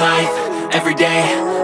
life, everyday,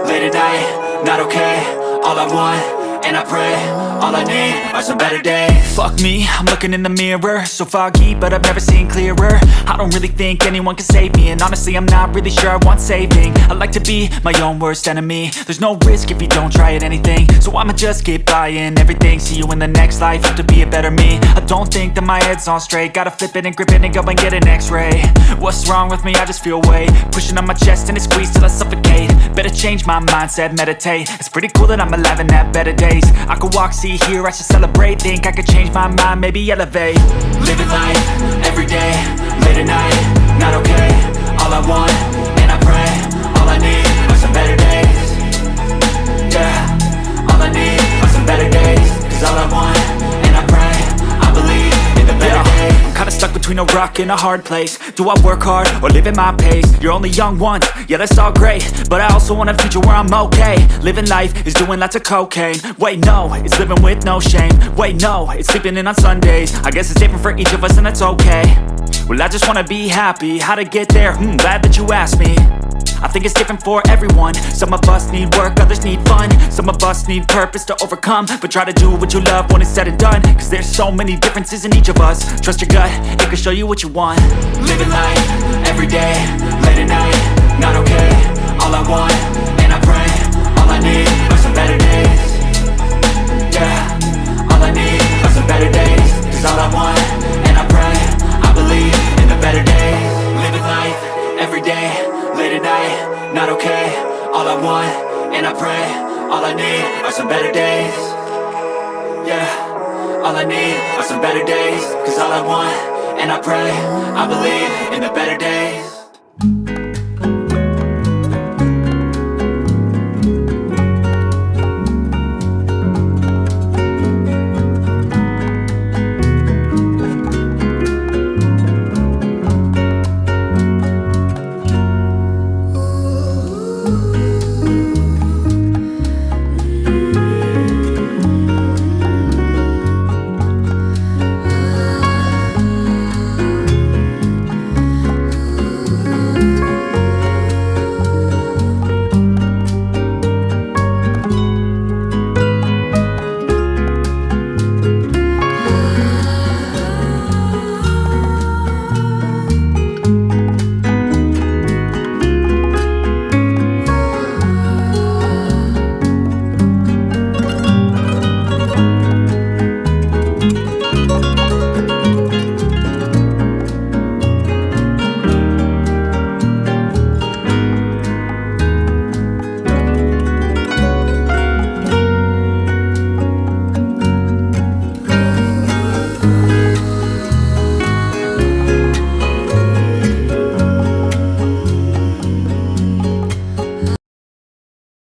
late at night, not okay. All I want, and I pray, all I need are some better days. Fuck me, I'm looking in the mirror, so foggy, but I've never seen clearer. I don't really think anyone can save me, and honestly I'm not really sure I want saving. I like to be my own worst enemy. There's no risk if you don't try at anything, so I'ma just keep buying everything. See you in the next life, have to be a better me. I don't think that my head's on straight, gotta flip it and grip it and go and get an x-ray. What's wrong with me? I just feel weight pushing on my chest and it squeezes till I suffocate. Better change my mindset, meditate. It's pretty cool that I'm alive and have better days. I could walk, see, hear, I should celebrate. Think I could change my mind, maybe elevate. Living life, everyday, late at night, not okay. All I want, and I pray, all I need are some better days. Yeah, all I need are some better days. Cause all I want, and I pray, I believe in the better days. I'm kinda stuck between a rock and a hard place. Do I work hard or live at my pace? You're only young once, yeah that's all great, but I also want a future where I'm okay. Living life is doing lots of cocaine. Wait no, it's living with no shame. Wait no, it's sleeping in on Sundays. I guess it's different for each of us and that's okay. Well I just wanna be happy, how to get there? Glad that you asked me. I think it's different for everyone. Some of us need work, others need fun. Some of us need purpose to overcome. But try to do what you love when it's said and done. Cause there's so many differences in each of us. Trust your gut, it can show you what you want. Living life, everyday, late at night, not okay. All I want, and I pray, all I need are some better days. Yeah, all I need are some better days. Cause all I want, and I pray, I believe in the better days. Living life, everyday, late at night, not okay. All I want, and I pray, all I need are some better days. Yeah, all I need are some better days. Cause all I want, and I pray, I believe in the better days.